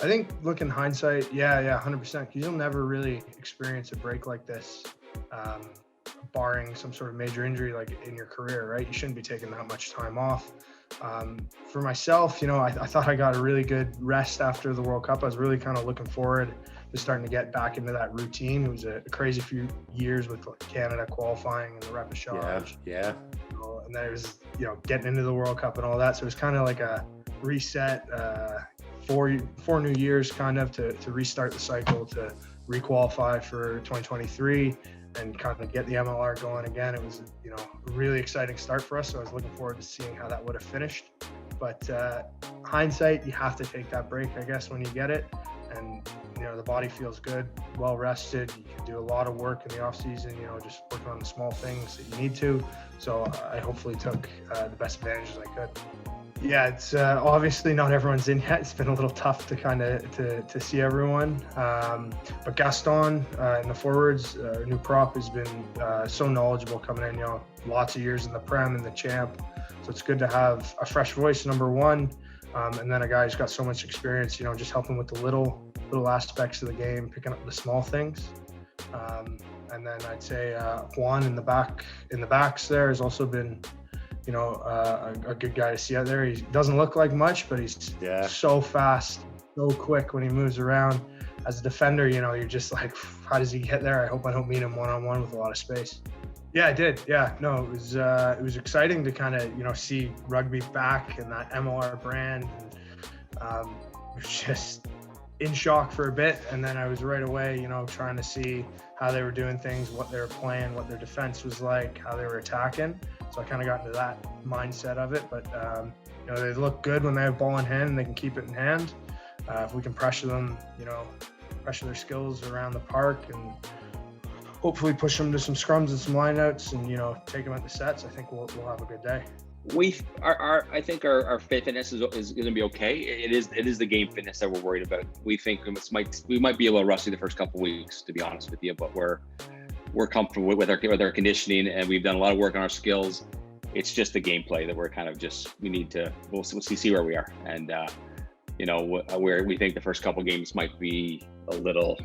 I think looking hindsight, yeah, 100%. Because you'll never really experience a break like this, barring some sort of major injury like in your career, right? You shouldn't be taking that much time off. For myself, I thought I got a really good rest after the World Cup. I was really kind of looking forward to starting to get back into that routine. It was a crazy few years with Canada qualifying and the repechage. Yeah. And then it was, getting into the World Cup and all that. So it was kind of like a reset, 4 new years kind of to restart the cycle, to requalify for 2023 and kind of get the MLR going again. It was, a really exciting start for us. So I was looking forward to seeing how that would have finished. But hindsight, you have to take that break, I guess, when you get it. And, the body feels good, well rested. You can do a lot of work in the off season, just working on the small things that you need to. So I hopefully took the best advantages I could. Yeah, it's obviously not everyone's in yet. It's been a little tough to kind of to see everyone. But Gaston in the forwards, new prop, has been so knowledgeable coming in. Lots of years in the Prem and the Champ. So it's good to have a fresh voice, number one, and then a guy who's got so much experience. Just helping with the little aspects of the game, picking up the small things. And then I'd say Juan in the backs there has also been, a good guy to see out there. He doesn't look like much, but he's so fast, so quick when he moves around. As a defender, you're just like, how does he get there? I hope I don't meet him one-on-one with a lot of space. Yeah, I did. Yeah, no, it was exciting to kind of, see rugby back and that MLR brand. And, was just in shock for a bit. And then I was right away, trying to see how they were doing things, what they were playing, what their defense was like, how they were attacking. So I kind of got into that mindset of it. But, they look good when they have ball in hand and they can keep it in hand. If we can pressure them, pressure their skills around the park and hopefully push them to some scrums and some lineouts and, take them at the sets, I think we'll have a good day. I think our fitness is going to be okay. It is the game fitness that we're worried about. We think we might be a little rusty the first couple of weeks, to be honest with you, but we're comfortable with our conditioning, and we've done a lot of work on our skills. It's just the gameplay that we're kind of we'll see where we are. And, we think the first couple of games might be a little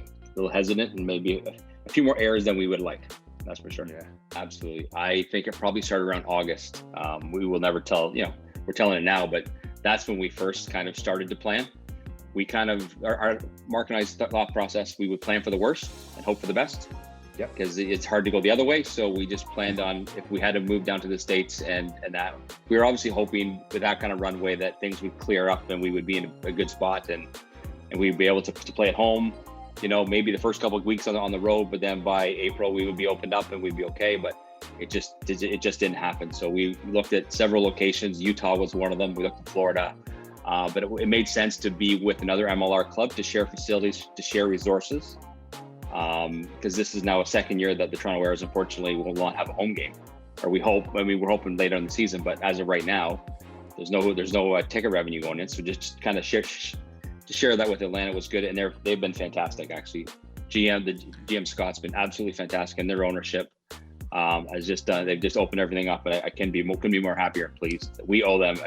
hesitant and maybe a few more errors than we would like. That's for sure. Yeah, absolutely. I think it probably started around August. We will never tell, we're telling it now, but that's when we first kind of started to plan. We kind of, our Mark and I's thought process, we would plan for the worst and hope for the best. Yep. Because it's hard to go the other way. So we just planned on, if we had to move down to the States and that, we were obviously hoping with that kind of runway that things would clear up and we would be in a good spot and we'd be able to play at home. Maybe the first couple of weeks on the road, but then by April we would be opened up and we'd be okay. But it just didn't happen. So we looked at several locations. Utah was one of them. We looked at Florida, but it made sense to be with another MLR club to share facilities, to share resources. Because this is now a second year that the Toronto Arrows unfortunately will not have a home game, or we hope. We're hoping later in the season, but as of right now, there's no ticket revenue going in. So just kind of share that with Atlanta was good, and they've been fantastic actually. The GM Scott's been absolutely fantastic, and their ownership has just done. They've just opened everything up, and I couldn't be more happier and pleased. We owe them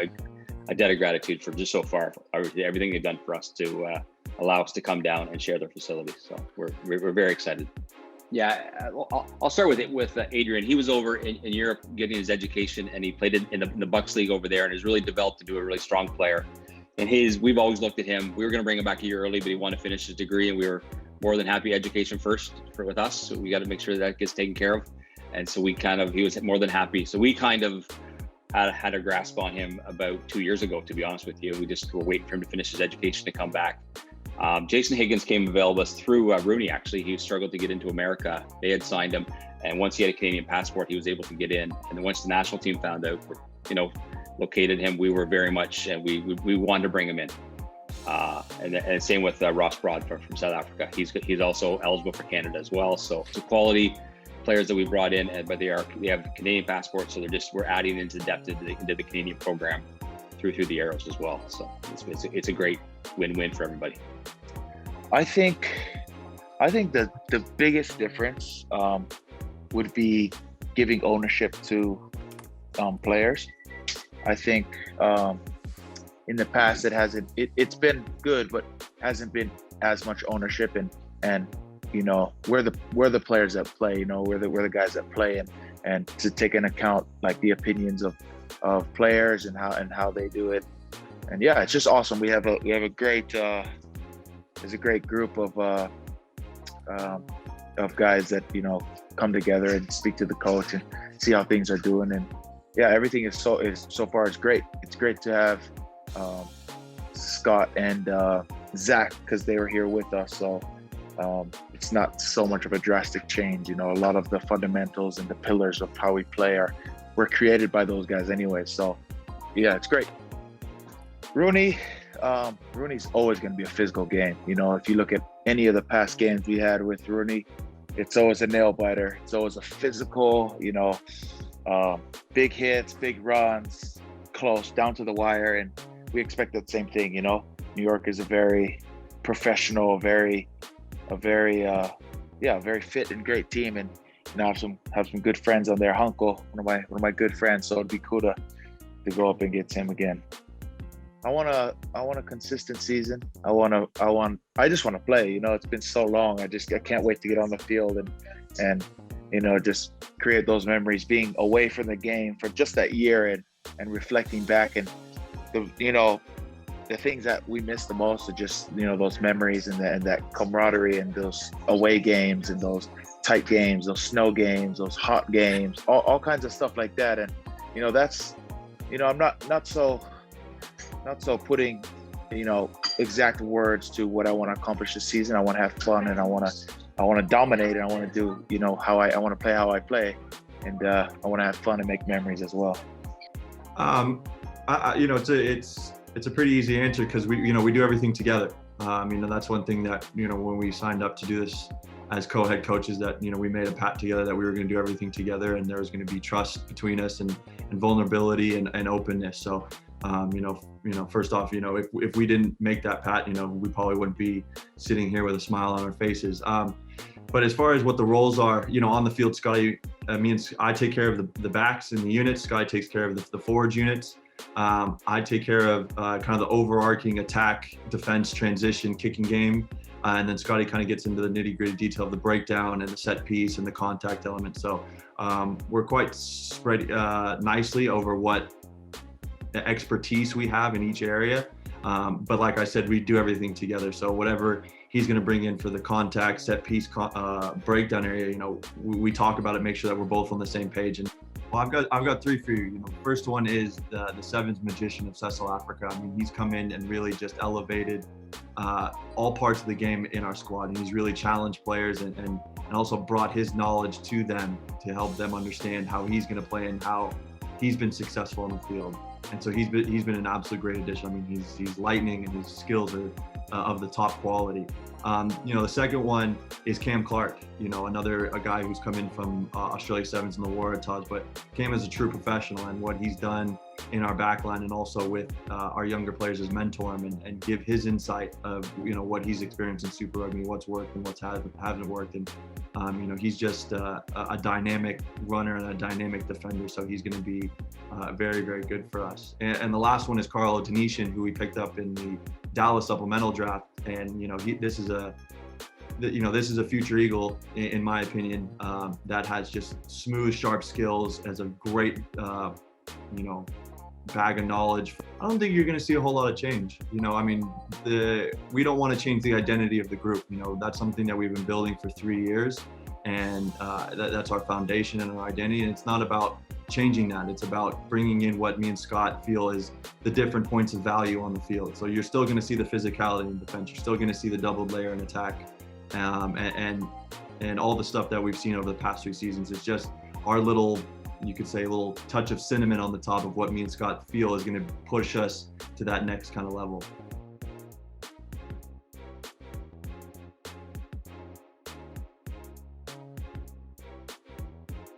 a debt of gratitude for just so far everything they've done for us to allow us to come down and share their facilities. So we're very excited. Yeah, I'll start with Adrian. He was over in Europe getting his education, and he played in the Bucks League over there, and has really developed into a really strong player. And we've always looked at him. We were going to bring him back a year early, but he wanted to finish his degree, and we were more than happy education first with us. So we got to make sure that gets taken care of. And so he was more than happy. So we kind of had a grasp on him about 2 years ago, to be honest with you. We just were waiting for him to finish his education to come back. Jason Higgins came available through Rooney, actually. He struggled to get into America. They had signed him. And once he had a Canadian passport, he was able to get in. And then once the national team found out, located him, we were very much, and we wanted to bring him in. And same with Ross Broad from South Africa. He's also eligible for Canada as well. So it's a quality players that we brought in, but they have Canadian passports, so we're adding into depth into the Canadian program through the Arrows as well. So it's a great win-win for everybody. I think that the biggest difference would be giving ownership to players. I think in the past it's been good, but hasn't been as much ownership, and you know, we're the players that play, you know, we're the guys that play, and to take into account like the opinions of players and how they do it. And yeah, it's just awesome. We have a great there's a great group of guys that, you know, come together and speak to the coach and see how things are doing. And yeah, everything is so far it's great. It's great to have Scott and Zack, because they were here with us. So it's not so much of a drastic change. You know, a lot of the fundamentals and the pillars of how we play were created by those guys anyway. So yeah, it's great. Rooney's always going to be a physical game. You know, if you look at any of the past games we had with Rooney, it's always a nail biter. It's always a physical, you know, big hits, big runs, close, down to the wire. And we expect that same thing, you know. New York is a very professional, very fit and great team. And you know, have some good friends on there. Hunkel, one of my good friends. So it'd be cool to go up against him again. I want a consistent season. I just want to play. You know, it's been so long. I can't wait to get on the field and you know, just create those memories, being away from the game for just that year and reflecting back. And the things that we miss the most are just, you know, those memories and that camaraderie and those away games and those tight games, those snow games, those hot games, all kinds of stuff like that. And you know, that's, you know, I'm not so putting, you know, exact words to what I want to accomplish this season. I want to have fun, and I want to dominate, and I want to do, you know, I want to play how I play, and I want to have fun and make memories as well. You know, it's a pretty easy answer, because we do everything together. You know, that's one thing that, you know, when we signed up to do this as co-head coaches, that, you know, we made a pact together that we were going to do everything together, and there was going to be trust between us and vulnerability and openness. So you know, first off, you know, if we didn't make that pact, you know, we probably wouldn't be sitting here with a smile on our faces. But as far as what the roles are, you know, on the field, Scotty, I take care of the backs and the units. Scotty takes care of the forwards units. I take care of kind of the overarching attack, defense, transition, kicking game. And then Scotty kind of gets into the nitty-gritty detail of the breakdown and the set piece and the contact element. So we're quite spread nicely over what expertise we have in each area. But like I said, we do everything together. So whatever he's going to bring in for the contact, set piece, breakdown area, you know, we talk about it, make sure that we're both on the same page. And well, I've got three for you. You know, first one is the sevens magician of Cecil Africa. I mean, he's come in and really just elevated all parts of the game in our squad, and he's really challenged players and also brought his knowledge to them to help them understand how he's going to play and how he's been successful on the field. And so he's been an absolute great addition. I mean, he's lightning, and his skills are of the top quality. You know, the second one is Cam Clark. You know, a guy who's come in from Australia Sevens in the Waratahs, but came as a true professional, and what he's done in our backline and also with our younger players is mentor him and give his insight of, you know, what he's experienced in Super Rugby, what's worked and what's hasn't worked. And you know, he's just a dynamic runner and a dynamic defender, so he's going to be very, very good for us. And the last one is Carlo Tanishan, who we picked up in the Dallas supplemental draft. And you know, this is a future Eagle, in my opinion, that has just smooth, sharp skills, as a great you know, bag of knowledge. I don't think you're going to see a whole lot of change. You know, I mean, we don't want to change the identity of the group. You know, that's something that we've been building for 3 years, and that's our foundation and our identity. And it's not about changing that. It's about bringing in what me and Scott feel is the different points of value on the field. So you're still going to see the physicality in defense. You're still going to see the doubled layer in attack, and all the stuff that we've seen over the past 3 seasons. It's just our little, you could say, a little touch of cinnamon on the top of what me and Scott feel is going to push us to that next kind of level.